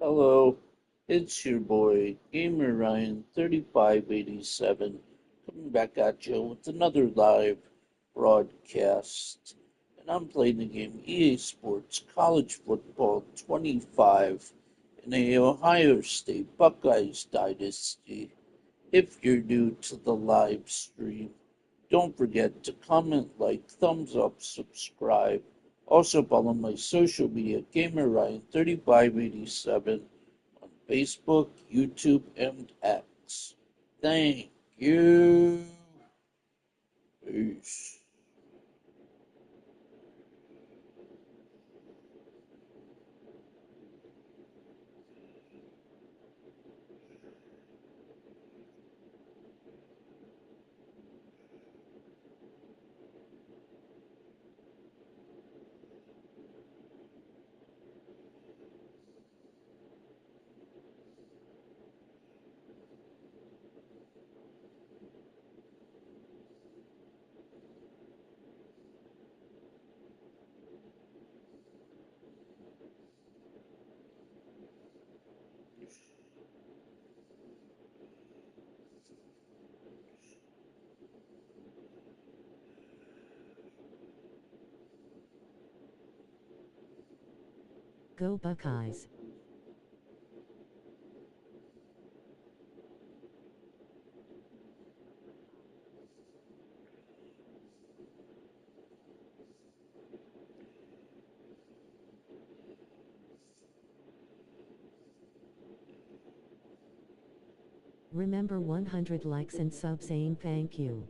Hello, it's your boy, Gamer Ryan 3587, coming back at you with another live broadcast. And I'm playing the game EA Sports College Football 25 in the Ohio State Buckeyes Dynasty. If you're new to the live stream, don't forget to comment, like, thumbs up, subscribe. Also follow my social media, Gamer Ryan 3587 on Facebook, YouTube, and X. Thank you. Peace. Go Buckeyes. Remember 100 likes and subs saying thank you.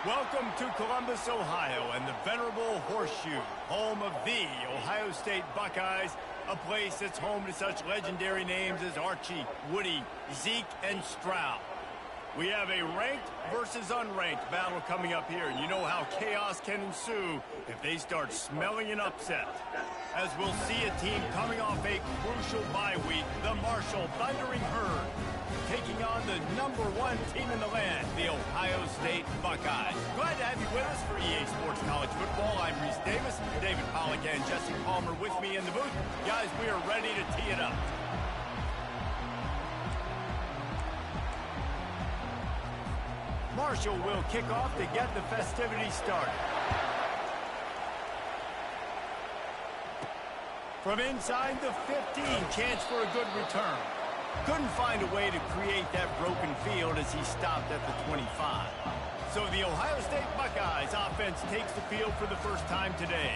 Welcome to Columbus, Ohio, and the venerable Horseshoe, home of the Ohio State Buckeyes, a place that's home to such legendary names as Archie, Woody, Zeke, and Stroud. We have a ranked versus unranked battle coming up here, and you know how chaos can ensue if they start smelling an upset. As we'll see a team coming off a crucial bye week, the Marshall Thundering Herd, taking on the #1 team in the land, the Ohio State Buckeyes. Glad to have you with us for EA Sports College Football. I'm Reese Davis, David Pollack and Jesse Palmer with me in the booth. Guys, we are ready to tee it up. Marshall will kick off to get the festivities started. From inside the 15, chance for a good return. Couldn't find a way to create that broken field as he stopped at the 25. So the Ohio State Buckeyes offense takes the field for the first time today.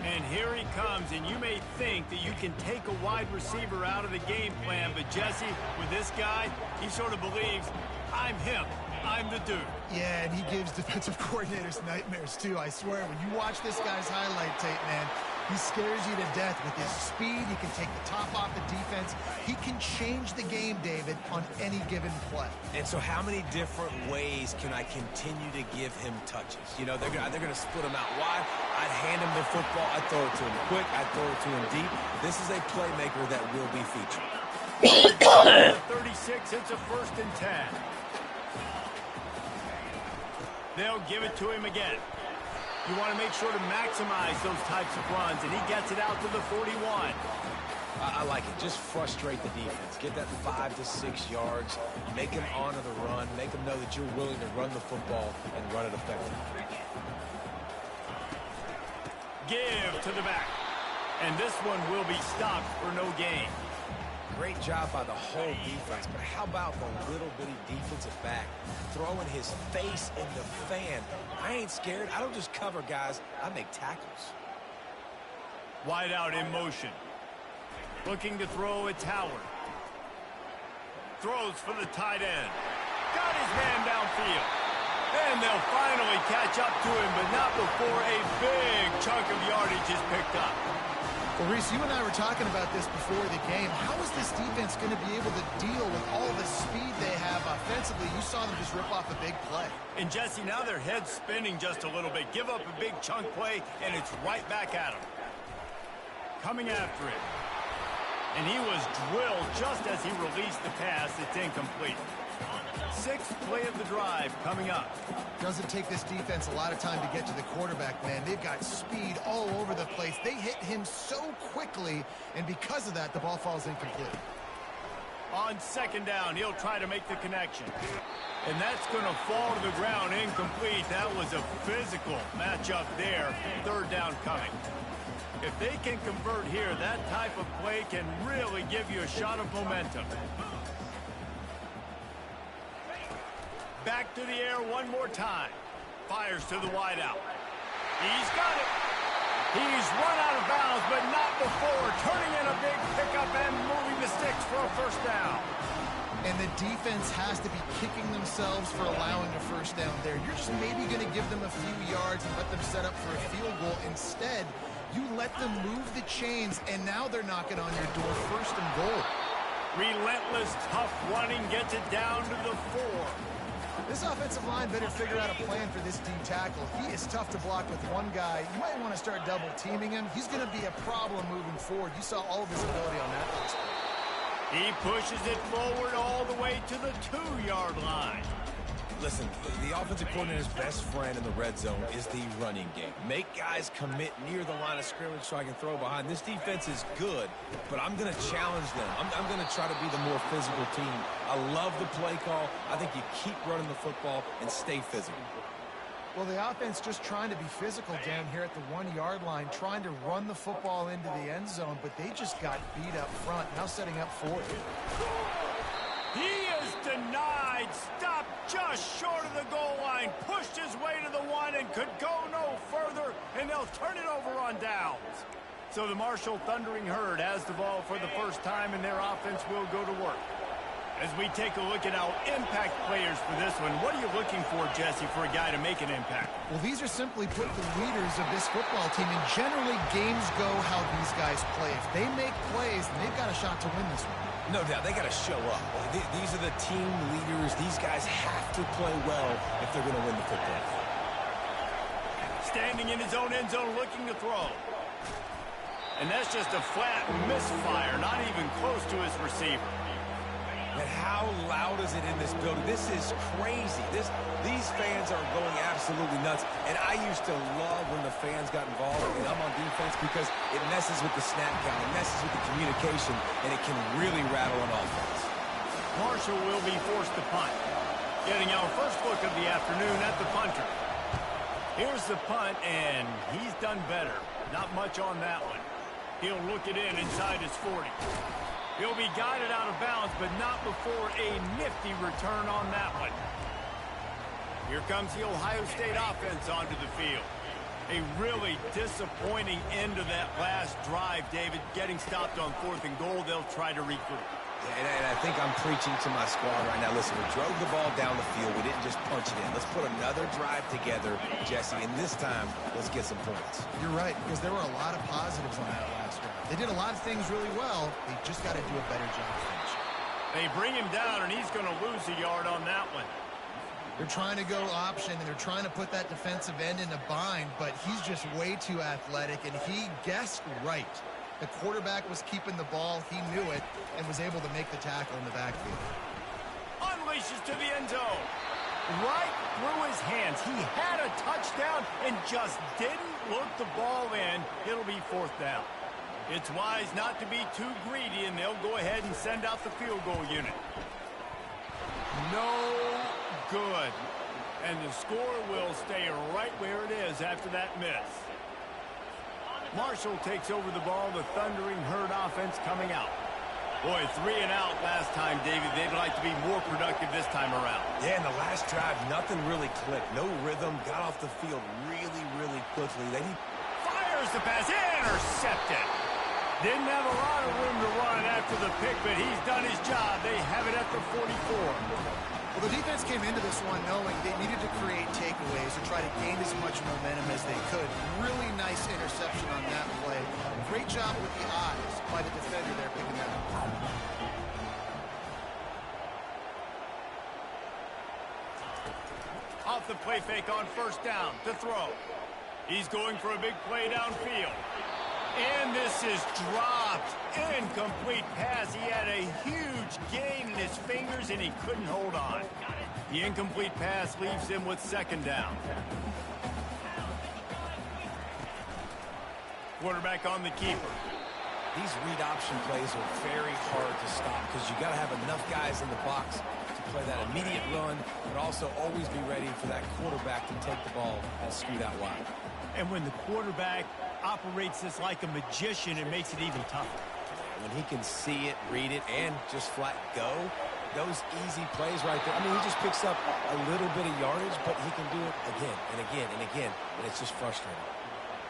And here he comes, and you may think that you can take a wide receiver out of the game plan, but Jesse, with this guy, he sort of believes, I'm him. I'm the dude. Yeah, and he gives defensive coordinators nightmares, too. I swear, when you watch this guy's highlight tape, man, he scares you to death with his speed. He can take the top off the defense. He can change the game, David, on any given play. And so how many different ways can I continue to give him touches? You know, they're going to split him out wide. I'd hand him the football. I'd throw it to him quick. I'd throw it to him deep. This is a playmaker that will be featured. 36, it's a 1st and 10. They'll give it to him again. You want to make sure to maximize those types of runs, and he gets it out to the 41. I like it. Just frustrate the defense. Get that 5 to 6 yards. Make them honor the run. Make them know that you're willing to run the football and run it effectively. Give to the back. And this one will be stopped for no gain. Great job by the whole defense, but how about the little bitty defensive back throwing his face in the fan? I ain't scared. I don't just cover guys. I make tackles. Wide out in motion. Looking to throw, it's Howard. Throws for the tight end. Got his man downfield. And they'll finally catch up to him, but not before a big chunk of yardage is picked up. Well, Reese, you and I were talking about this before the game. How is this defense going to be able to deal with all the speed they have offensively? You saw them just rip off a big play. And, Jesse, now their head's spinning just a little bit. Give up a big chunk play, and it's right back at them. Coming after it. And he was drilled just as he released the pass. It's incomplete. Sixth play of the drive coming up. Doesn't take this defense a lot of time to get to the quarterback, man. They've got speed all over the place. They hit him so quickly, and because of that, the ball falls incomplete. On second down, he'll try to make the connection. And that's going to fall to the ground incomplete. That was a physical matchup there. Third down coming. If they can convert here, that type of play can really give you a shot of momentum. Back to the air one more time. Fires to the wideout. He's got it. He's run out of bounds, but not before turning in a big pickup and moving the sticks for a first down. And the defense has to be kicking themselves for allowing a first down there. You're just maybe going to give them a few yards and let them set up for a field goal. Instead, you let them move the chains, and now they're knocking on your door, first and goal. Relentless, tough running gets it down to the 4. This offensive line better figure out a plan for this D tackle. He is tough to block with one guy. You might want to start double teaming him. He's going to be a problem moving forward. You saw all of his ability on that last play. He pushes it forward all the way to the 2-yard line. Listen, the offensive coordinator's best friend in the red zone is the running game. Make guys commit near the line of scrimmage so I can throw behind. This defense is good, but I'm going to challenge them. I'm going to try to be the more physical team. I love the play call. I think you keep running the football and stay physical. Well, the offense just trying to be physical down here at the 1-yard line, trying to run the football into the end zone, but they just got beat up front. Now setting up for it. He is denied. Stopped just short of the goal line. Pushed his way to the 1 and could go no further, and they'll turn it over on downs. So the Marshall Thundering Herd has the ball for the first time, and their offense will go to work. As we take a look at our impact players for this one, what are you looking for, Jesse, for a guy to make an impact? Well, these are simply put the leaders of this football team, and generally games go how these guys play. If they make plays, then they've got a shot to win this one. No doubt, they got to show up. These are the team leaders. These guys have to play well if they're going to win the football. Standing in his own end zone looking to throw. And that's just a flat misfire, not even close to his receiver. And how loud is it in this building? This is crazy. These fans are going absolutely nuts. And I used to love when the fans got involved, and I'm on defense, because it messes with the snap count, it messes with the communication, and it can really rattle an offense. Marshall will be forced to punt. Getting our first look of the afternoon at the punter. Here's the punt, and he's done better. Not much on that one. He'll look it in inside his 40. He'll be guided out of bounds, but not before a nifty return on that one. Here comes the Ohio State offense onto the field. A really disappointing end of that last drive, David. Getting stopped on 4th and goal, they'll try to regroup. And I think I'm preaching to my squad right now. Listen, we drove the ball down the field. We didn't just punch it in. Let's put another drive together, Jesse, and this time, let's get some points. You're right, because there were a lot of positives on that last drive. They did a lot of things really well. They just got to do a better job finishing. They bring him down, and he's going to lose a yard on that one. They're trying to go option, and they're trying to put that defensive end in a bind, but he's just way too athletic, and he guessed right. The quarterback was keeping the ball. He knew it and was able to make the tackle in the backfield. Unleashes to the end zone. right through his hands. He had a touchdown and just didn't look the ball in. It'll be 4th down. It's wise not to be too greedy, and they'll go ahead and send out the field goal unit. No good. And the score will stay right where it is after that miss. Marshall takes over the ball, the thundering herd offense coming out. Boy, 3 and out last time, David. They'd like to be more productive this time around. Yeah, in the last drive, nothing really clicked. No rhythm, got off the field really, really quickly. Fires the pass, intercepted. Didn't have a lot of room to run after the pick, but he's done his job. They have it at the 44. Well, the defense came into this one knowing they needed to create takeaways to try to gain as much momentum as they could. Really nice interception on that play. Great job with the eyes by the defender there picking that up. Off the play fake on 1st down to throw. He's going for a big play downfield. And this is dropped. Incomplete pass. He had a huge gain in his fingers, and he couldn't hold on. The incomplete pass leaves him with 2nd down. Quarterback on the keeper. These read option plays are very hard to stop because you got to have enough guys in the box to play that immediate run, but also always be ready for that quarterback to take the ball and scoot out wide. And when the quarterback operates this like a magician, it makes it even tougher. When he can see it, read it, and just flat go, those easy plays right there. I mean, he just picks up a little bit of yardage, but he can do it again and again and again, and it's just frustrating.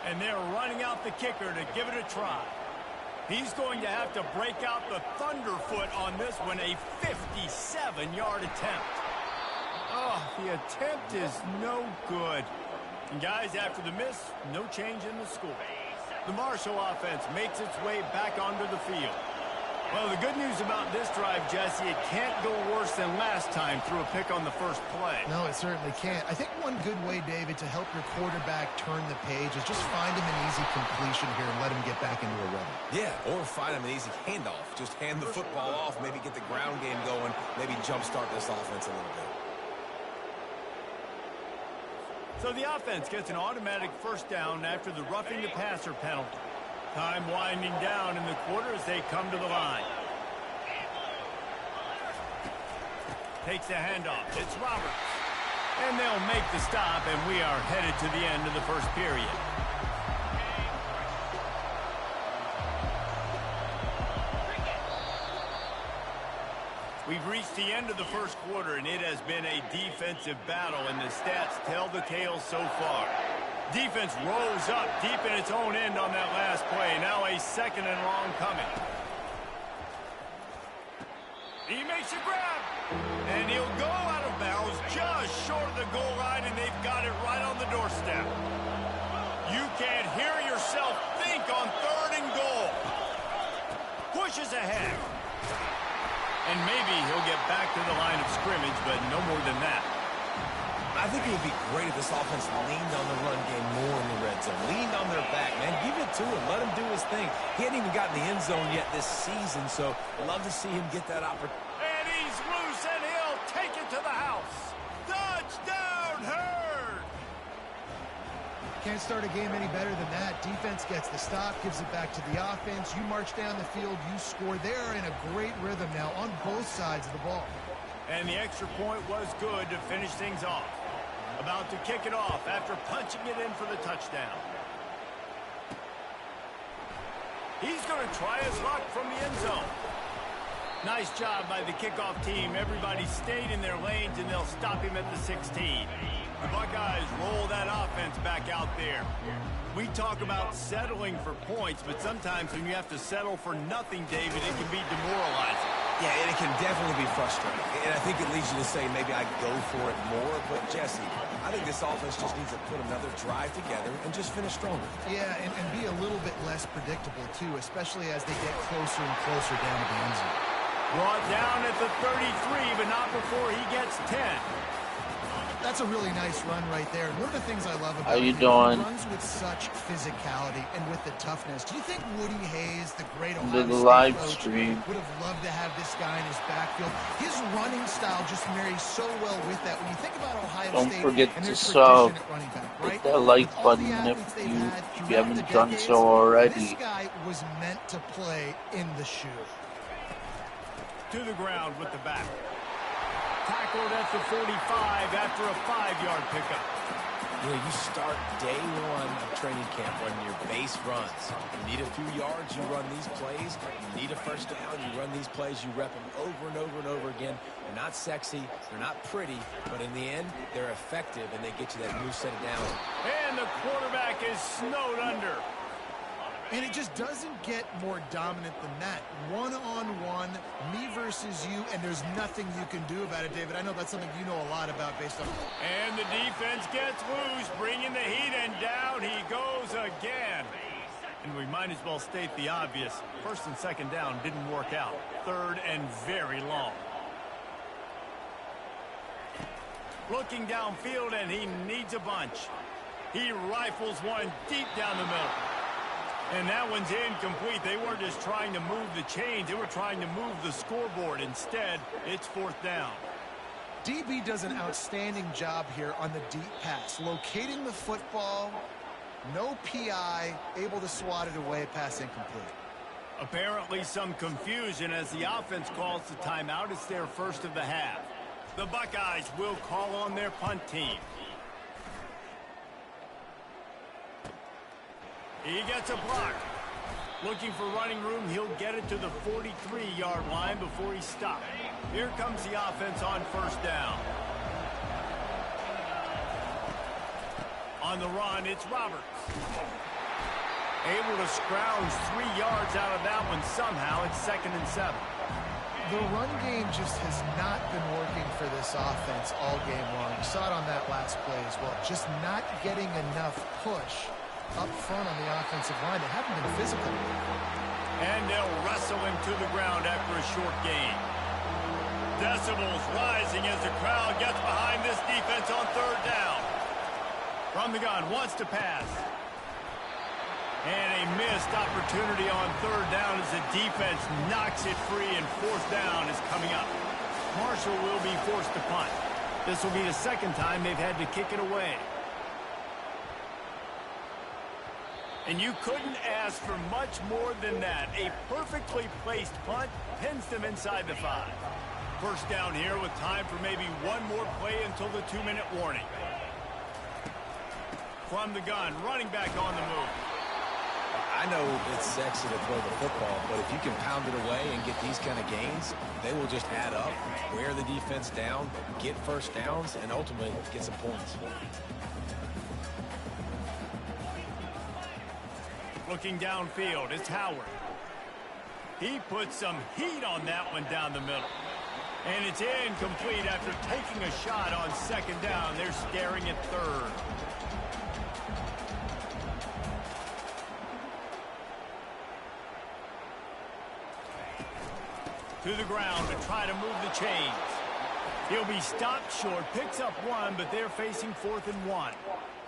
And they're running out the kicker to give it a try. He's going to have to break out the thunderfoot on this one, a 57-yard attempt. Oh, the attempt is no good. And guys, after the miss, no change in the score. The Marshall offense makes its way back onto the field. Well, the good news about this drive, Jesse, it can't go worse than last time through a pick on the first play. No, it certainly can't. I think one good way, David, to help your quarterback turn the page is just find him an easy completion here and let him get back into a rhythm. Yeah, or find him an easy handoff. Just hand the football off, maybe get the ground game going, maybe jumpstart this offense a little bit. So the offense gets an automatic 1st down after the roughing the passer penalty. Time winding down in the quarter as they come to the line. Takes the handoff. It's Roberts. And they'll make the stop, and we are headed to the end of the first period. We've reached the end of the first quarter, and it has been a defensive battle, and the stats tell the tale so far. Defense rolls up deep in its own end on that last play. Now a 2nd and long coming. He makes a grab, and he'll go out of bounds just short of the goal line, and they've got it right on the doorstep. You can't hear yourself think on 3rd and goal. Pushes ahead. And maybe he'll get back to the line of scrimmage, but no more than that. I think it would be great if this offense leaned on the run game more in the red zone. Leaned on their back, man. Give it to him. Let him do his thing. He hadn't even gotten the end zone yet this season, so I'd love to see him get that opportunity. And he's loose, and he'll take it to the house. Touchdown, Herd! Can't start a game any better than that. Defense gets the stop, gives it back to the offense. You march down the field, you score. They're in a great rhythm now on both sides of the ball. And the extra point was good to finish things off. About to kick it off after punching it in for the touchdown. He's going to try his luck from the end zone. Nice job by the kickoff team. Everybody stayed in their lanes, and they'll stop him at the 16. The Buckeyes roll that offense back out there. We talk about settling for points, but sometimes when you have to settle for nothing, David, it can be demoralizing. Yeah, and it can definitely be frustrating. And I think it leads you to say maybe I go for it more. But, Jesse, I think this offense just needs to put another drive together and just finish stronger. Yeah, and be a little bit less predictable, too, especially as they get closer and closer down to the end zone. Brought down at the 33, but not before he gets 10. That's a really nice run right there. And one of the things I love How about you him, doing? he runs with such physicality and with the toughness. Do you think Woody Hayes, the great To Ohio the State live coach, stream. would have loved to have this guy in his backfield? His running style just marries so well with that. When you think about Ohio Don't State forget and to their sub. tradition at running back, Hit right? that like With all the button athletes they've had if you throughout the haven't done decades, so this already. guy was meant to play in the shoe. To the ground with the back. Tackled at the 45 after a 5-yard pickup. You know, you start day one of training camp running your base runs. You need a few yards, you run these plays. You need a first down, you run these plays. You rep them over and over and over again. They're not sexy, they're not pretty, but in the end, they're effective, and they get you that new set of downs. And the quarterback is snowed under. And it just doesn't get more dominant than that. One-on-one, me versus you, and there's nothing you can do about it, David. I know that's something you know a lot about based on... And the defense gets loose, bringing the heat, and down he goes again. And we might as well state the obvious. First and second down didn't work out. Third and very long. Looking downfield, and he needs a bunch. He rifles one deep down the middle. And that one's incomplete. They weren't just trying to move the chains. They were trying to move the scoreboard. Instead, it's fourth down. DB does an outstanding job here on the deep pass. Locating the football, no PI, able to swat it away, pass incomplete. Apparently some confusion as the offense calls the timeout. It's their first of the half. The Buckeyes will call on their punt team. He gets a block. Looking for running room, he'll get it to the 43-yard line before he stopped. Here comes the offense on first down. On the run, it's Roberts. Able to scrounge 3 yards out of that one somehow. It's 2nd and 7. The run game just has not been working for this offense all game long. You saw it on that last play as well. Just not getting enough push up front on the offensive line. They haven't been physical. And they'll wrestle him to the ground after a short gain. Decibels rising as the crowd gets behind this defense on third down. From the gun, wants to pass. And a missed opportunity on third down as the defense knocks it free, and fourth down is coming up. Marshall will be forced to punt. This will be the second time they've had to kick it away. And you couldn't ask for much more than that. A perfectly placed punt pins them inside the 5. First down here with time for maybe one more play until the 2-minute warning. From the gun, running back on the move. I know it's sexy to throw the football, but if you can pound it away and get these kind of gains, they will just add up, wear the defense down, get first downs, and ultimately get some points. Looking downfield, it's Howard. He puts some heat on that one down the middle. And it's incomplete after taking a shot on second down. They're staring at third. To the ground to try to move the chains. He'll be stopped short, picks up one, but they're facing 4th and 1.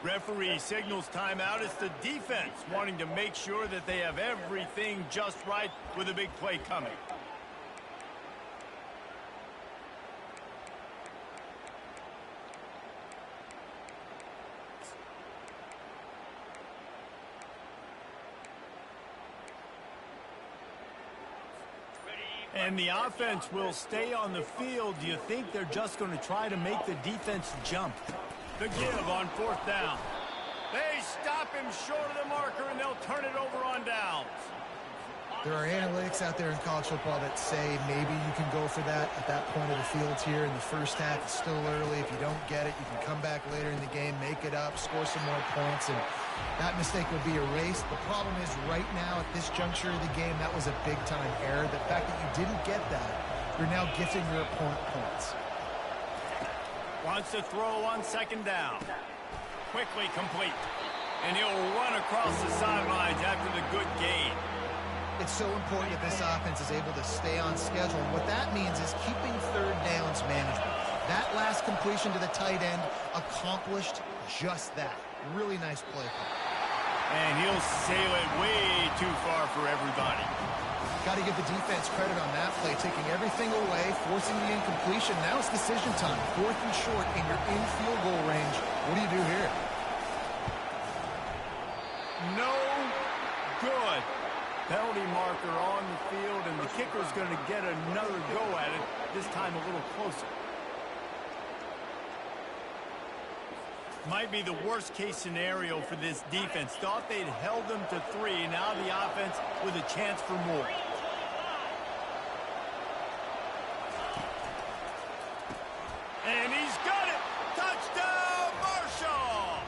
Referee signals timeout. It's the defense wanting to make sure that they have everything just right with a big play coming. And the offense will stay on the field. Do you think they're just going to try to make the defense jump? The give on fourth down. They stop him short of the marker, and they'll turn it over on downs. There are analytics out there in college football that say maybe you can go for that at that point of the field here in the first half. It's still early. If you don't get it, you can come back later in the game, make it up, score some more points, and that mistake will be erased. The problem is right now at this juncture of the game, that was a big-time error. The fact that you didn't get that, you're now gifting your opponent points. Wants to throw on second down. Quickly complete. And he'll run across the sidelines after the good gain. It's so important that this offense is able to stay on schedule. And what that means is keeping third downs manageable. That last completion to the tight end accomplished just that. Really nice play. And he'll sail it way too far for everybody. Got to give the defense credit on that play, taking everything away, forcing the incompletion. Now it's decision time. 4th and short, and you're in field goal range. What do you do here? No good. Penalty marker on the field, and the kicker's going to get another go at it, this time a little closer. Might be the worst-case scenario for this defense. Thought they'd held them to 3. Now the offense with a chance for more. And he's got it! Touchdown, Marshall!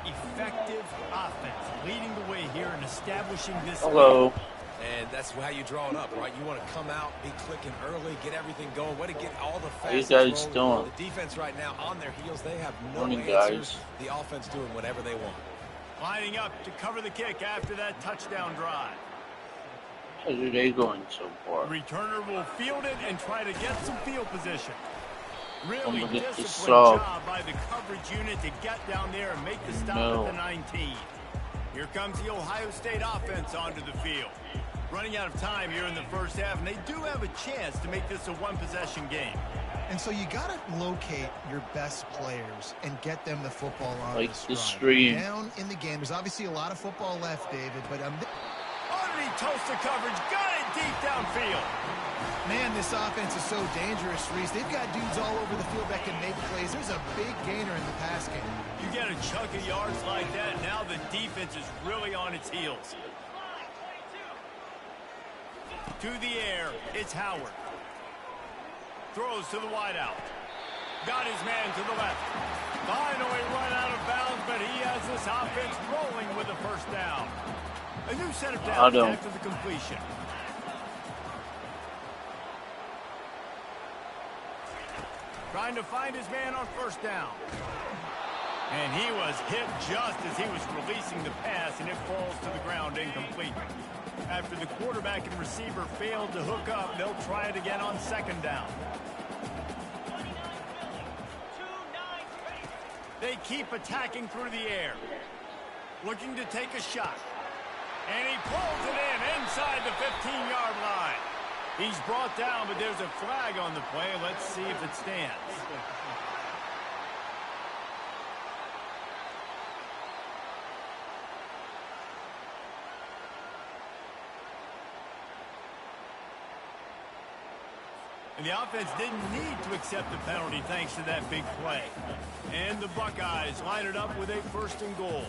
Effective offense, leading the way here and establishing this Hello. lead. And that's how you draw it up, right? You want to come out, be clicking early, get everything going. Way to get all the How you fastest guys doing? The defense right now on their heels. They have no Morning, answers. guys. The offense doing whatever they want. Lining up to cover the kick after that touchdown drive. How's your day going so far? Returner will field it and try to get some field position. Really I'm gonna get this disciplined sub. job by the coverage unit to get down there and make the stop No. at the 19. Here comes the Ohio State offense onto the field. Running out of time here in the first half, and they do have a chance to make this a one-possession game. And so you got to locate your best players and get them the football on Like the the stride. stream. Down in the game. There's obviously a lot of football left, David, but Underneath toast the coverage, got it deep downfield. man, this offense is so dangerous, Reese. They've got dudes all over the field that can make plays. There's a big gainer in the pass game. You get a chunk of yards like that, now the defense is really on its heels. To the air, it's Howard. Throws to the wideout. Got his man to the left. Finally run out of bounds, but he has this offense rolling with a first down. A new set of downs after the completion. Trying to find his man on first down. And he was hit just as he was releasing the pass, and it falls to the ground incomplete. After the quarterback and receiver failed to hook up, they'll try it again on second down. They keep attacking through the air. Looking to take a shot. And he pulls it in inside the 15-yard line. He's brought down, but there's a flag on the play. Let's see if it stands. And the offense didn't need to accept the penalty thanks to that big play. And the Buckeyes line it up with a first and goal.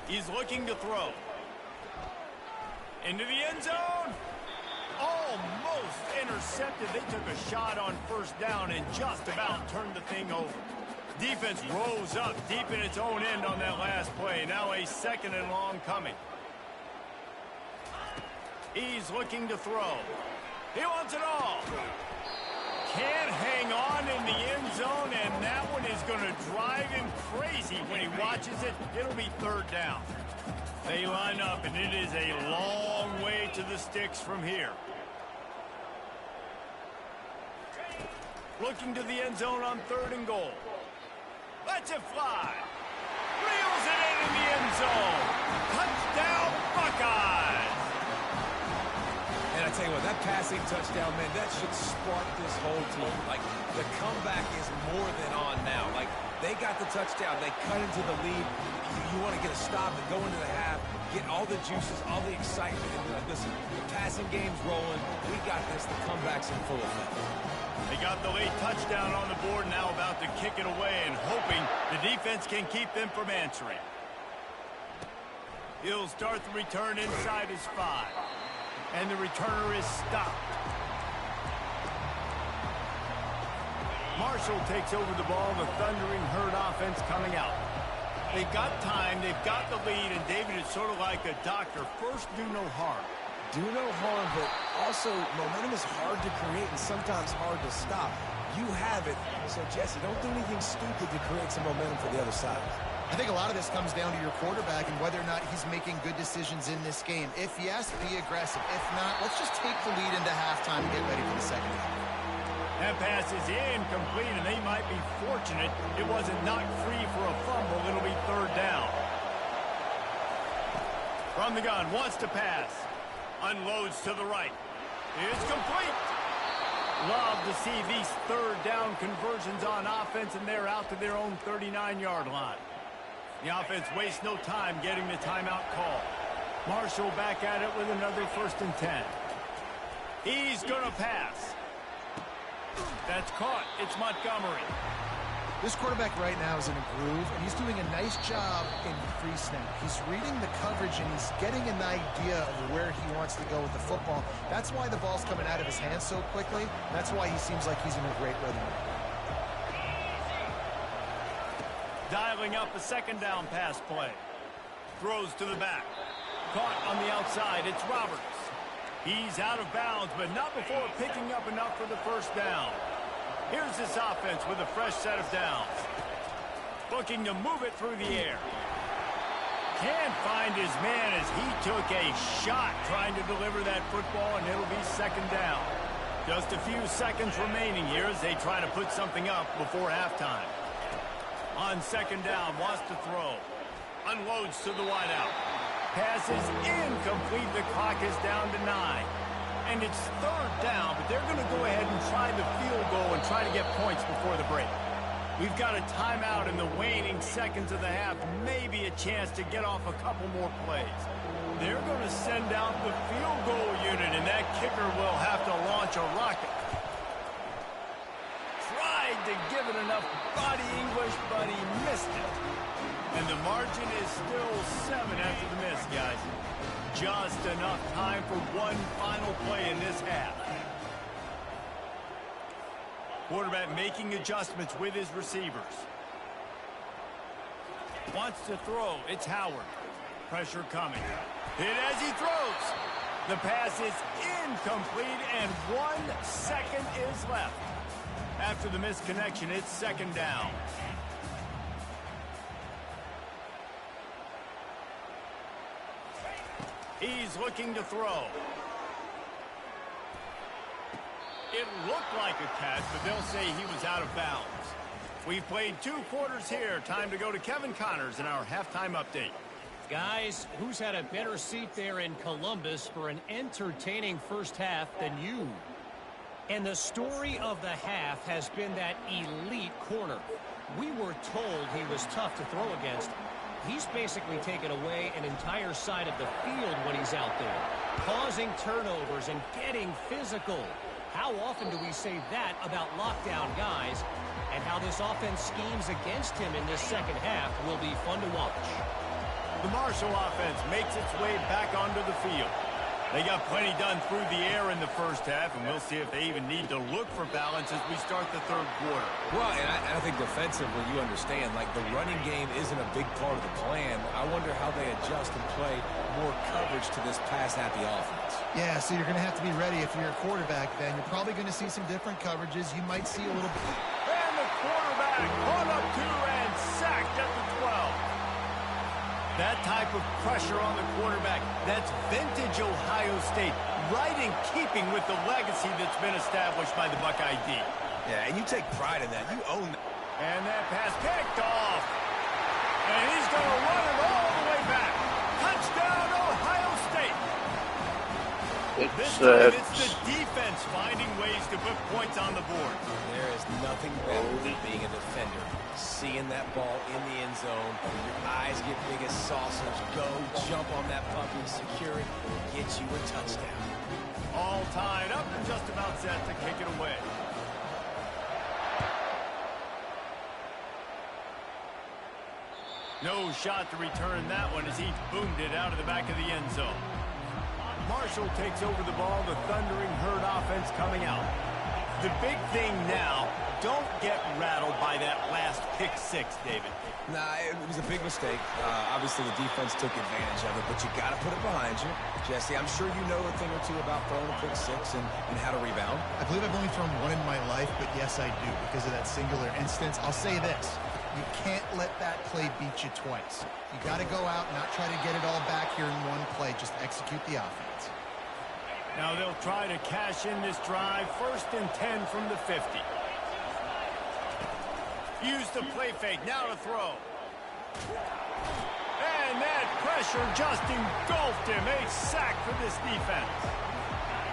He's looking to throw. Into the end zone. Almost intercepted. They took a shot on first down and just about turned the thing over. Defense rose up deep in its own end on that last play. Now a second and long coming. He's looking to throw. He wants it all. Can't hang on in the end zone, and that one is going to drive him crazy when he watches it. It'll be third down. They line up, and it is a long way to the sticks from here. Looking to the end zone on third and goal. Lets it fly. Reels it in the end zone. Touchdown, Buckeyes. And I tell you what, that passing touchdown, man, that should spark this whole team. Like, the comeback is more than on now. Like, they got the touchdown. They cut into the lead. You want to get a stop and go into the half, get all the juices, all the excitement. And be like, listen, the passing game's rolling. We got this. The comeback's in full effect. They got the late touchdown on the board, now about to kick it away and hoping the defense can keep them from answering. He'll start the return inside his 5. And the returner is stopped. Marshall takes over the ball, the Thundering Herd offense coming out. They've got time, they've got the lead, and David is sort of like a doctor. First, do no harm. Do no harm, but also momentum is hard to create and sometimes hard to stop. You have it, so Jesse, don't do anything stupid to create some momentum for the other side. I think a lot of this comes down to your quarterback and whether or not he's making good decisions in this game. If yes, be aggressive. If not, let's just take the lead into halftime and get ready for the second half. That pass is incomplete, and they might be fortunate it wasn't knocked free for a fumble. It'll be third down. From the gun, wants to pass. Unloads to the right. It's complete. Love to see these third down conversions on offense, and they're out to their own 39-yard line. The offense wastes no time getting the timeout call. Marshall back at it with another 1st and 10. He's going to pass. That's caught. It's Montgomery. This quarterback right now is in a groove, and he's doing a nice job in pre-snap. He's reading the coverage, and he's getting an idea of where he wants to go with the football. That's why the ball's coming out of his hands so quickly. That's why he seems like he's in a great rhythm. Dialing up a 2nd down pass play. Throws to the back. Caught on the outside. It's Roberts. He's out of bounds, but not before picking up enough for the 1st down. Here's this offense with a fresh set of downs. Looking to move it through the air. Can't find his man as he took a shot trying to deliver that football, and it'll be 2nd down. Just a few seconds remaining here as they try to put something up before halftime. On 2nd down, wants to throw. Unloads to the wideout. Pass is incomplete. The clock is down to 9. And it's 3rd down, but they're going to go ahead and try the field goal and try to get points before the break. We've got a timeout in the waning seconds of the half, maybe a chance to get off a couple more plays. They're going to send out the field goal unit, and that kicker will have to launch a rocket. Tried to give it enough body English, but he missed it. And the margin is still 7 after the miss, guys. Just enough time for one final play in this half. Quarterback making adjustments with his receivers. Wants to throw. It's Howard. Pressure coming. Hit as he throws. The pass is incomplete, and 1 second is left. After the misconnection, it's 2nd down. He's looking to throw. It looked like a catch, but they'll say he was out of bounds. We've played 2 quarters here. Time to go to Kevin Connors in our halftime update. Guys, who's had a better seat there in Columbus for an entertaining first half than you? And the story of the half has been that elite corner. We were told he was tough to throw against. He's basically taken away an entire side of the field when he's out there, causing turnovers and getting physical. How often do we say that about lockdown guys? And how this offense schemes against him in this second half will be fun to watch. The Marshall offense makes its way back onto the field. They got plenty done through the air in the first half, and we'll see if they even need to look for balance as we start the 3rd quarter. Well, and I think defensively, you understand, like the running game isn't a big part of the plan. I wonder how they adjust and play more coverage to this pass-happy offense. Yeah, so you're going to have to be ready if you're a quarterback, then. You're probably going to see some different coverages. You might see a little bit. And the quarterback caught up to and sacked at the 12. That type of pressure on the quarterback, that's vintage Ohio State, right in keeping with the legacy that's been established by the Buckeye D. Yeah, and you take pride in that. You own that. And that pass picked off. And he's going to run it all the way back. Touchdown, Ohio State. This time it's the defense finding ways to put points on the board. There is nothing better than being a defender. Seeing that ball in the end zone, your eyes get big as saucers. Go, jump on that puppy, secure it, get you a touchdown. All tied up and just about set to kick it away. No shot to return that one as he boomed it out of the back of the end zone. Marshall takes over the ball, the thundering herd offense coming out. The big thing now, don't get rattled by that last pick 6, David. Nah, it was a big mistake. Obviously, the defense took advantage of it, but you got to put it behind you. Jesse, I'm sure you know a thing or two about throwing a pick 6 and how to rebound. I believe I've only thrown one in my life, but yes, I do because of that singular instance. I'll say this. You can't let that play beat you twice. You got to go out and not try to get it all back here in one play. Just execute the offense. Now they'll try to cash in this drive. 1st and 10 from the 50. Use the play fake. Now to throw. And that pressure just engulfed him. A sack for this defense.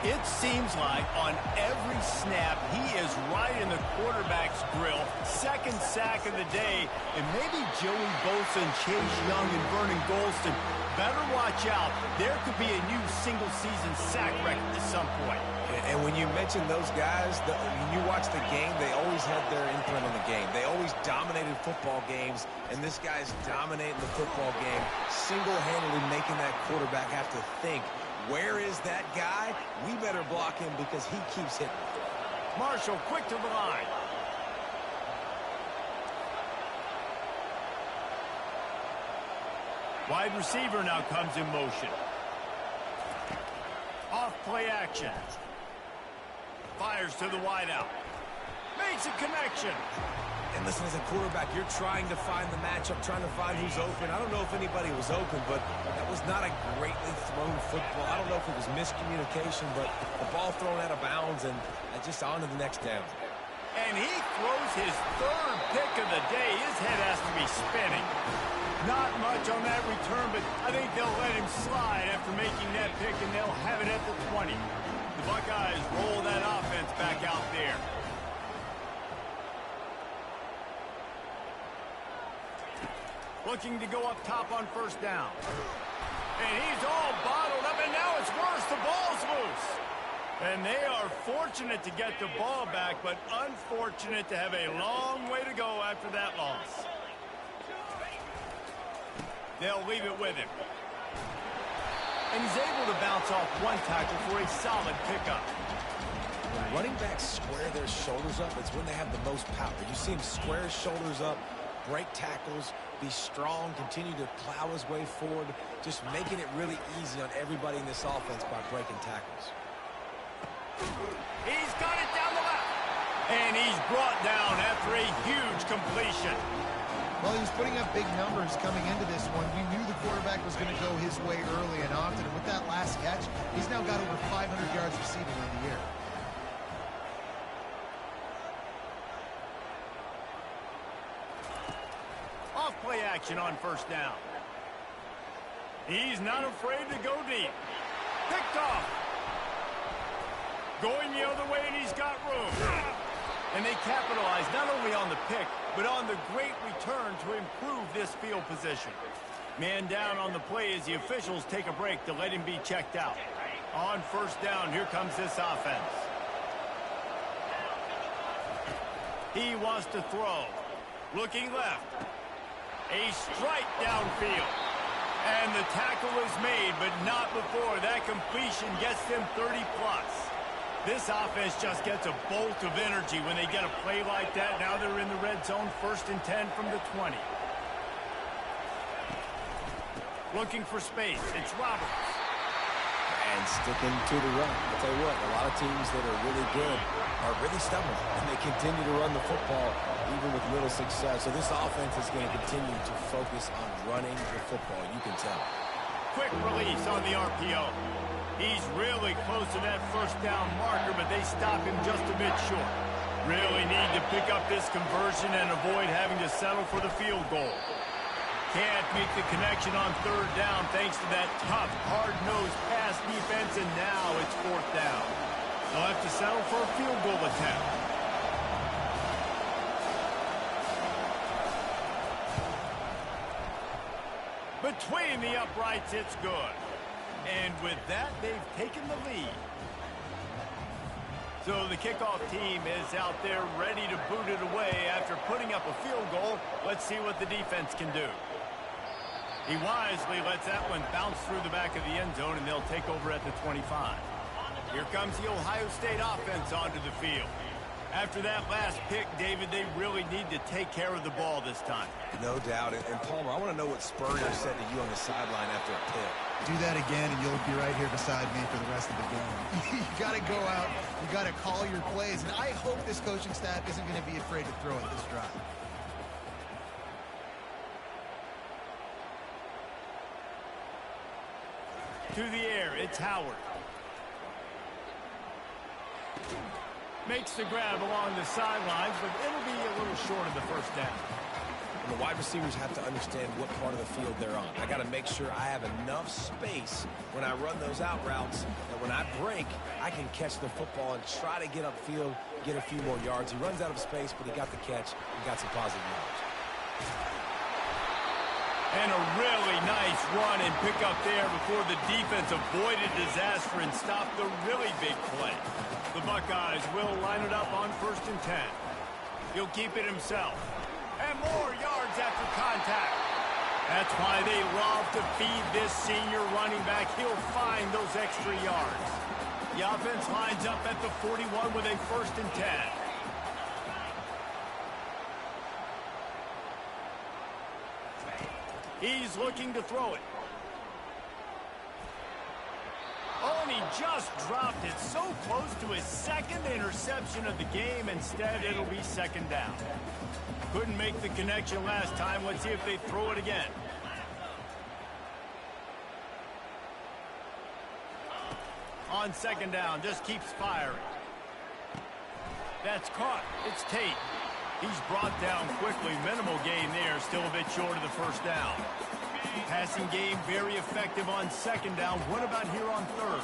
It seems like on every snap, he is right in the quarterback's grill. 2nd sack of the day. And maybe Joey Bosa, Chase Young, and Vernon Golston better watch out. There could be a new single-season sack record at some point. And when you mention those guys, when you watch the game, they always had their imprint on the game. They always dominated football games, and this guy's dominating the football game, single-handedly making that quarterback have to think, where is that guy? We better block him because he keeps hitting. Marshall quick to the line. Wide receiver now comes in motion. Off play action. Fires to the wideout. Makes a connection. And listen, as a quarterback, you're trying to find the matchup, trying to find who's open. I don't know if anybody was open, but that was not a greatly thrown football. I don't know if it was miscommunication, but the ball thrown out of bounds and just on to the next down. And he throws his 3rd pick of the day. His head has to be spinning. Not much on that return, but I think they'll let him slide after making that pick, and they'll have it at the 20. The Buckeyes roll that offense back out there. Looking to go up top on 1st down. And he's all bottled up, and now it's worse. The ball's loose. And they are fortunate to get the ball back, but unfortunate to have a long way to go after that loss. They'll leave it with him. And he's able to bounce off one tackle for a solid pickup. When running backs square their shoulders up, it's when they have the most power. You see him square his shoulders up, break tackles, be strong, continue to plow his way forward, just making it really easy on everybody in this offense by breaking tackles. He's got it down the left. And he's brought down after a huge completion. Well, he was putting up big numbers coming into this one. We knew the quarterback was going to go his way early and often. And with that last catch, he's now got over 500 yards receiving on the year. Off play action on 1st down. He's not afraid to go deep. Picked off. Going the other way, and he's got room. And they capitalize not only on the pick, but on the great return to improve this field position. Man down on the play as the officials take a break to let him be checked out. On 1st down, here comes this offense. He wants to throw. Looking left. A strike downfield. And the tackle is made, but not before that completion gets them 30-plus. This offense just gets a bolt of energy when they get a play like that. Now they're in the red zone, 1st and 10 from the 20. Looking for space. It's Roberts. And sticking to the run. I'll tell you what, a lot of teams that are really good are really stubborn, and they continue to run the football even with little success. So this offense is going to continue to focus on running the football. You can tell. Quick release on the RPO. He's really close to that 1st down marker, but they stop him just a bit short. Really need to pick up this conversion and avoid having to settle for the field goal. Can't make the connection on 3rd down thanks to that tough, hard-nosed pass defense, and now it's 4th down. They'll have to settle for a field goal attempt. Between the uprights, it's good. And with that, they've taken the lead. So the kickoff team is out there ready to boot it away after putting up a field goal. Let's see what the defense can do. He wisely lets that one bounce through the back of the end zone, and they'll take over at the 25. Here comes the Ohio State offense onto the field. After that last pick, David, they really need to take care of the ball this time. No doubt. And Palmer, I want to know what Spurrier said to you on the sideline after a pick. Do that again, and you'll be right here beside me for the rest of the game. You got to go out. You got to call your plays. And I hope this coaching staff isn't going to be afraid to throw at this drive. To the air, it's Howard. Makes the grab along the sidelines, but it'll be a little short of the first down. And the wide receivers have to understand what part of the field they're on. I got to make sure I have enough space when I run those out routes that when I break, I can catch the football and try to get upfield, get a few more yards. He runs out of space, but he got the catch and got some positive yards. And a really nice run and pick up there before the defense avoided disaster and stopped the really big play. The Buckeyes will line it up on 1st and 10. He'll keep it himself. And more yards after contact. That's why they love to feed this senior running back. He'll find those extra yards. The offense lines up at the 41 with a 1st and 10. He's looking to throw it. Oh, and he just dropped it so close to his 2nd interception of the game. Instead, it'll be 2nd down. Couldn't make the connection last time. Let's see if they throw it again. On 2nd down, just keeps firing. That's caught. It's Tate. He's brought down quickly. Minimal gain there. Still a bit short of the 1st down. Passing game very effective on 2nd down. What about here on 3rd?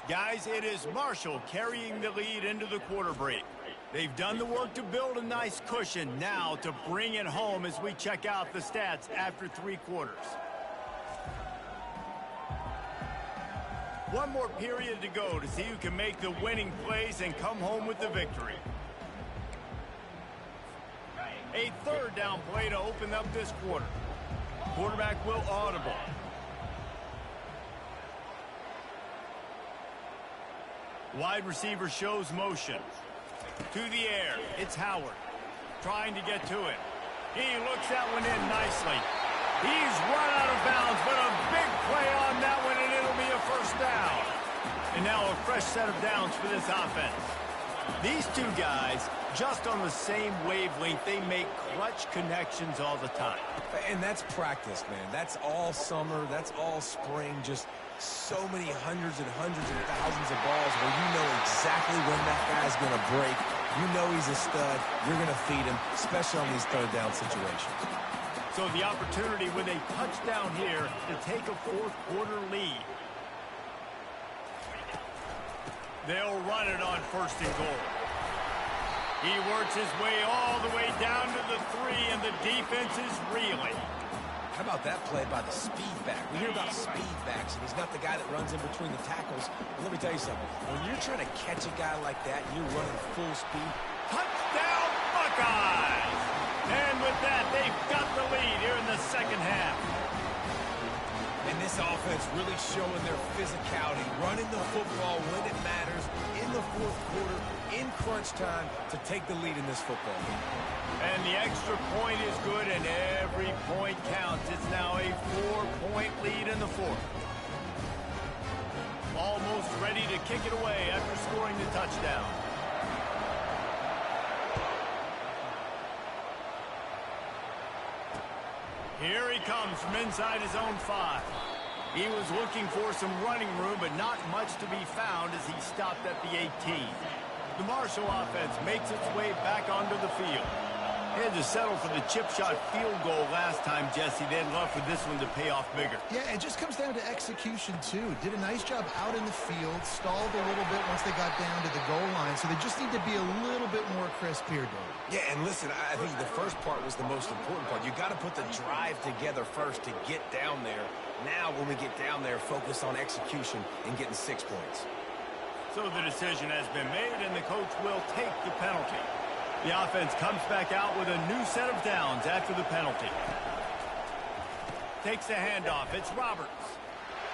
Guys, it is Marshall carrying the lead into the quarter break. They've done the work to build a nice cushion. Now to bring it home as we check out the stats after 3 quarters. One more period to go to see who can make the winning plays and come home with the victory. A 3rd down play to open up this quarter. Quarterback will audible. Wide receiver shows motion. To the air, it's Howard. Trying to get to it. He looks that one in nicely. He's run out of bounds, but a big play on that one, and it'll be a 1st down. And now a fresh set of downs for this offense. These two guys, just on the same wavelength, they make clutch connections all the time. And that's practice, man. That's all summer. That's all spring. Just so many hundreds and thousands of balls where you know exactly when that guy's going to break. You know he's a stud. You're going to feed him, especially on these 3rd down situations. So the opportunity with a touchdown here to take a 4th quarter lead. They'll run it on 1st and goal. He works his way all the way down to the 3, and the defense is reeling. How about that play by the speed back? We hear about speed backs, and he's not the guy that runs in between the tackles. But let me tell you something. When you're trying to catch a guy like that, and you're running full speed. Touchdown, Buckeyes! And with that, they've got the lead here in the 2nd half. And this offense really showing their physicality, running the football when it matters, in the 4th quarter, in crunch time, to take the lead in this football game. And the extra point is good, and every point counts. It's now a 4-point lead in the 4th. Almost ready to kick it away after scoring the touchdown. Here he comes from inside his own 5. He was looking for some running room, but not much to be found as he stopped at the 18. The Marshall offense makes its way back onto the field. They had to settle for the chip shot field goal last time, Jesse. They'd love for this one to pay off bigger. Yeah, it just comes down to execution, too. Did a nice job out in the field, stalled a little bit once they got down to the goal line, so they just need to be a little bit more crisp here, Dave. Yeah, and listen, I think the first part was the most important part. You got to put the drive together first to get down there. Now, when we get down there, focus on execution and getting 6 points. So the decision has been made, and the coach will take the penalty. The offense comes back out with a new set of downs after the penalty. Takes the handoff. It's Roberts.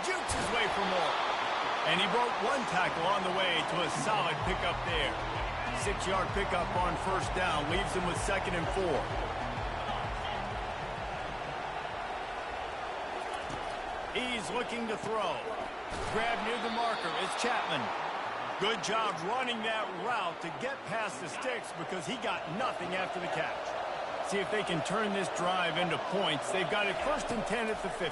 Jukes his way for more. And he broke 1 tackle on the way to a solid pickup there. 6-yard pickup on 1st down. Leaves him with 2nd and 4. He's looking to throw. Grab near the marker. It's Chapman. Good job running that route to get past the sticks because he got nothing after the catch. See if they can turn this drive into points. They've got it 1st and 10 at the 50.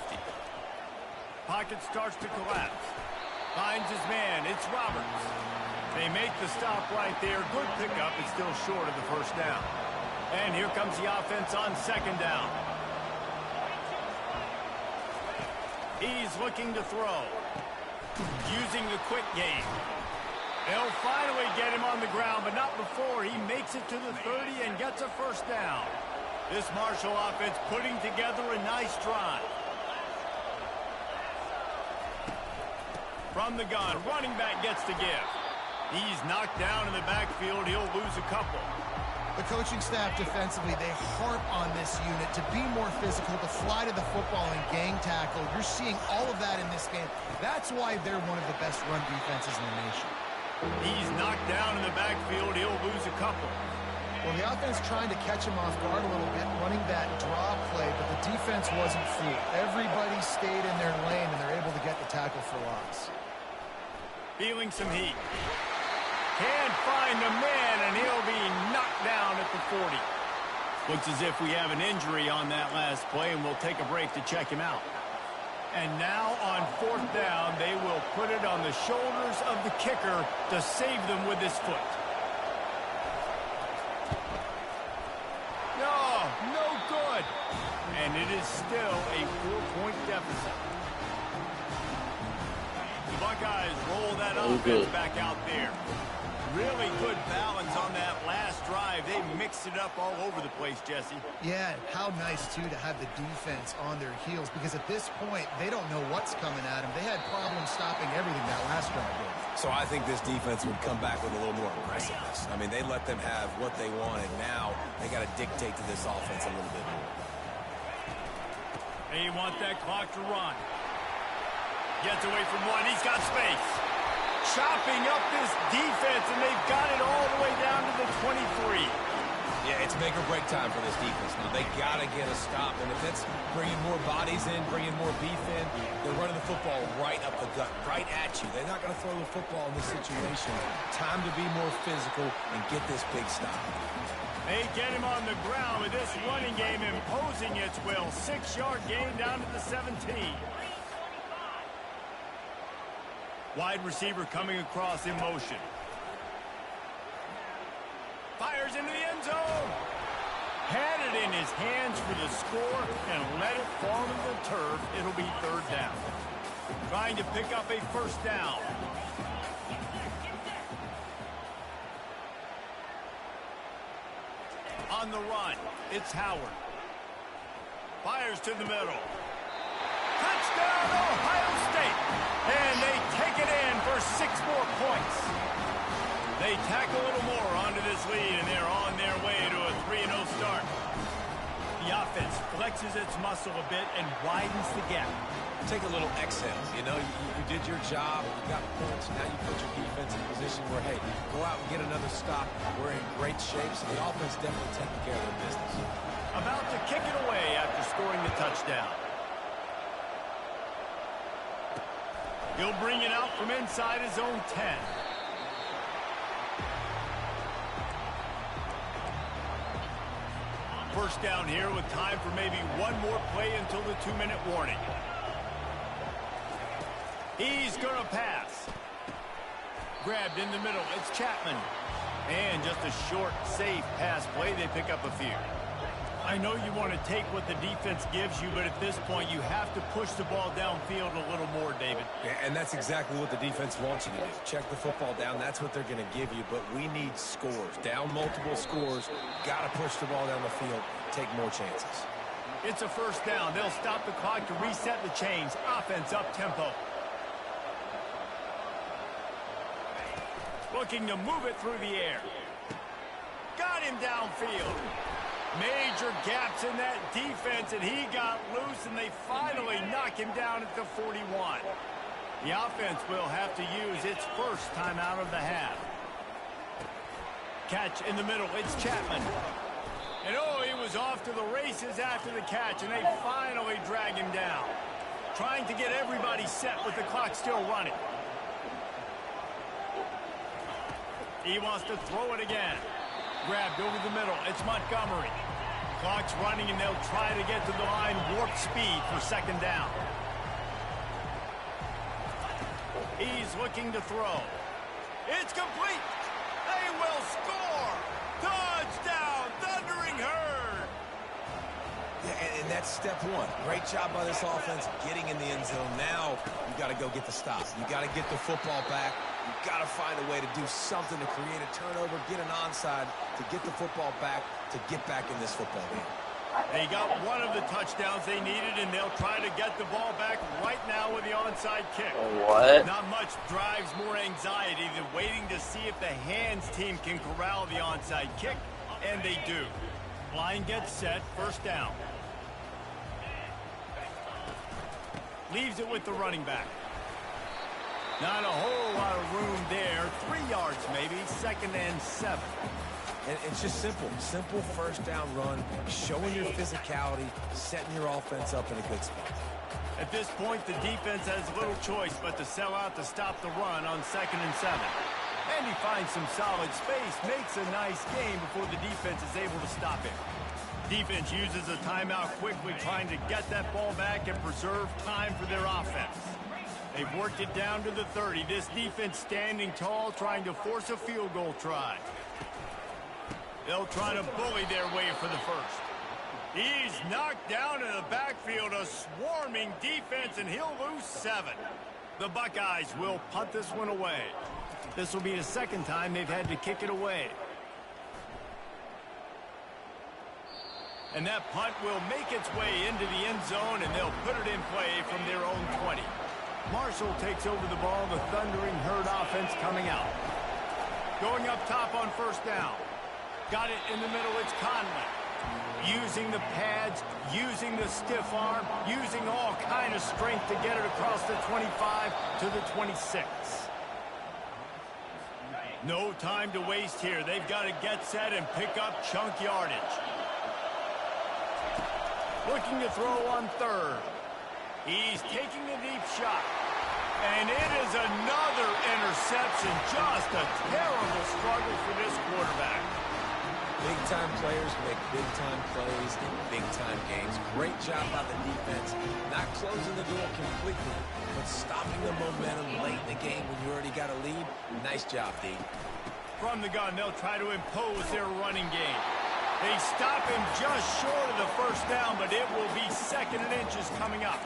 Pocket starts to collapse. Finds his man. It's Roberts. They make the stop right there. Good pickup. It's still short of the 1st down. And here comes the offense on 2nd down. He's looking to throw. Using the quick game. They'll finally get him on the ground, but not before he makes it to the 30 and gets a 1st down. This Marshall offense putting together a nice drive. From the gun, running back gets to give. He's knocked down in the backfield. He'll lose a couple. The coaching staff defensively, they harp on this unit to be more physical, to fly to the football and gang tackle. You're seeing all of that in this game. That's why they're one of the best run defenses in the nation. He's knocked down in the backfield. He'll lose a couple. Well, the offense trying to catch him off guard a little bit, running that draw play, but the defense wasn't fooled. Everybody stayed in their lane, and they're able to get the tackle for loss. Feeling some heat. Can't find a man, and he'll be knocked down at the 40. Looks as if we have an injury on that last play, and we'll take a break to check him out. And now on 4th down, they will put it on the shoulders of the kicker to save them with his foot. No good. And it is still a 4-point deficit. The Buckeyes roll that offense back out there. Really good balance on that last drive. They mixed it up all over the place, Jesse. Yeah, how nice, too, to have the defense on their heels, because at this point, they don't know what's coming at them. They had problems stopping everything that last drive did. So I think this defense would come back with a little more aggressiveness. I mean, they let them have what they wanted. Now they got to dictate to this offense a little bit more. They want that clock to run. Gets away from one. He's got space. Chopping up this defense, and they've got it all the way down to the 23. Yeah, it's make or break time for this defense. Now, they got to get a stop, and if it's bringing more bodies in, bringing more beef in, they're running the football right up the gut, right at you. They're not going to throw the football in this situation. Time to be more physical and get this big stop. They get him on the ground with this running game imposing its will. 6-yard gain down to the 17. Wide receiver coming across in motion. Fires into the end zone. Had it in his hands for the score and let it fall to the turf. It'll be 3rd down. Trying to pick up a 1st down. On the run, it's Howard. Fires to the middle. Touchdown, Ohio State. And they take it in for 6 more points. They tack a little more onto this lead, and they're on their way to a 3-0 start. The offense flexes its muscle a bit and widens the gap. Take a little exhale. You know, you did your job. You got points. Now you put your defense in a position where, hey, go out and get another stop. We're in great shape, so the offense definitely taking care of their business. About to kick it away after scoring the touchdown. He'll bring it out from inside his own 10. First down here with time for maybe one more play until the 2-minute warning. He's going to pass. Grabbed in the middle. It's Chapman. And just a short, safe pass play. They pick up a few. I know you want to take what the defense gives you, but at this point, you have to push the ball downfield a little more, David. Yeah, and that's exactly what the defense wants you to do. Check the football down. That's what they're going to give you, but we need scores. Down multiple scores. Got to push the ball down the field. Take more chances. It's a first down. They'll stop the clock to reset the chains. Offense up tempo. Looking to move it through the air. Got him downfield. Major gaps in that defense, and he got loose, and they finally knock him down at the 41. The offense will have to use its first time out of the half. Catch in the middle. It's Chapman. And oh, he was off to the races after the catch, and they finally drag him down. Trying to get everybody set with the clock still running. He wants to throw it again. Grabbed over the middle. It's Montgomery. Clock's running, and they'll try to get to the line warp speed for second down. He's looking to throw. It's complete. They will score. Touchdown, Thundering Herd. Yeah, and that's step one. Great job by this offense getting in the end zone. Now you got to go get the stop. You got to get the football back. You got to find a way to do something to create a turnover, get an onside, to get the football back, to get back in this football game. They got one of the touchdowns they needed, and they'll try to get the ball back right now with the onside kick. What? Not much drives more anxiety than waiting to see if the hands team can corral the onside kick, and they do. Line gets set, first down. Leaves it with the running back. Not a whole lot of room there. 3 yards maybe, 2nd and 7. And it's just simple. Simple first down run, showing your physicality, setting your offense up in a good spot. At this point, the defense has little choice but to sell out to stop the run on 2nd and 7. And he finds some solid space, makes a nice game before the defense is able to stop him. Defense uses a timeout quickly, trying to get that ball back and preserve time for their offense. They've worked it down to the 30. This defense standing tall, trying to force a field goal try. They'll try to bully their way for the first. He's knocked down in the backfield, a swarming defense, and he'll lose 7. The Buckeyes will punt this one away. This will be the second time they've had to kick it away. And that punt will make its way into the end zone, and they'll put it in play from their own 20. Marshall takes over the ball, the Thundering Herd offense coming out. Going up top on first down. Got it in the middle, it's Conley. Using the pads, using the stiff arm, using all kind of strength to get it across the 25 to the 26. No time to waste here. They've got to get set and pick up chunk yardage. Looking to throw on third. He's taking a deep shot. And it is another interception. Just a terrible struggle for this quarterback. Big-time players make big-time plays in big-time games. Great job by the defense. Not closing the door completely, but stopping the momentum late in the game when you already got a lead. Nice job, D. From the gun, they'll try to impose their running game. They stop him just short of the first down, but it will be 2nd and inches coming up.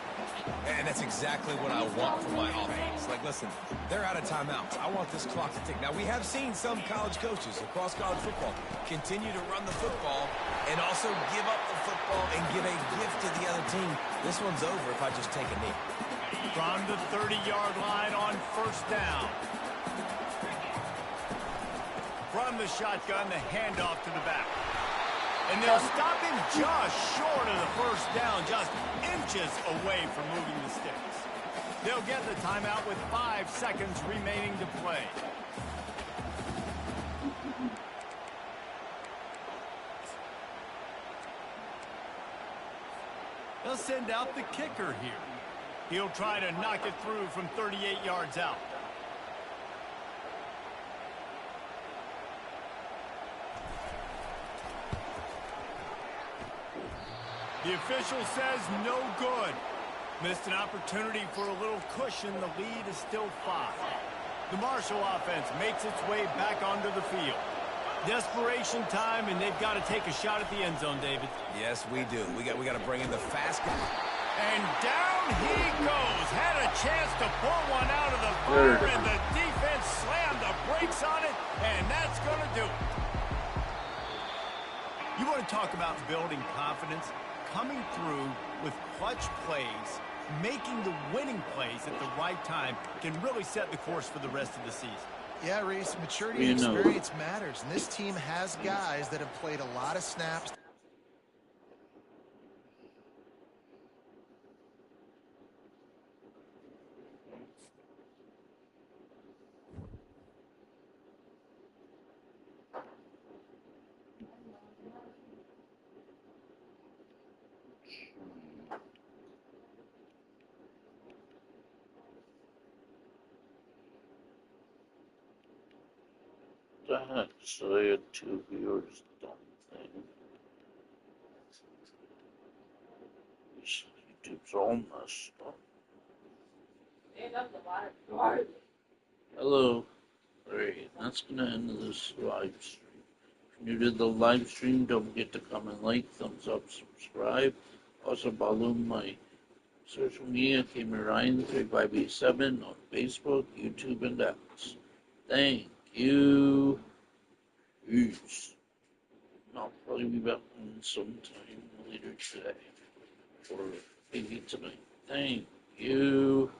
And that's exactly what I want from my offense. Like, listen, they're out of timeouts. I want this clock to tick. Now, we have seen some college coaches across college football continue to run the football and also give up the football and give a gift to the other team. This one's over if I just take a knee. From the 30-yard line on first down. From the shotgun, the handoff to the back. And they'll stop him just short of the first down, just inches away from moving the sticks. They'll get the timeout with 5 seconds remaining to play. They'll send out the kicker here. He'll try to knock it through from 38 yards out. The official says no good. Missed an opportunity for a little cushion. The lead is still 5. The Marshall offense makes its way back onto the field. Desperation time, and they've got to take a shot at the end zone, David. Yes, we do. We got to bring in the fast guy. And down he goes. Had a chance to pull one out of the fire, and the defense slammed the brakes on it, and that's going to do it. You want to talk about building confidence? Coming through with clutch plays, making the winning plays at the right time can really set the course for the rest of the season. Yeah, Reese, maturity and experience matters, and this team has guys that have played a lot of snaps. Actually, a 2 viewers done thing. It's all messed up. Hello. Alright, that's gonna end this live stream. If you're new to the live stream, don't forget to comment, like, thumbs up, subscribe. Also follow my social media, Ryan3587 on Facebook, YouTube, and X. Thank you. Peace. I'll probably be back on sometime later today. Or maybe tonight. Thank you.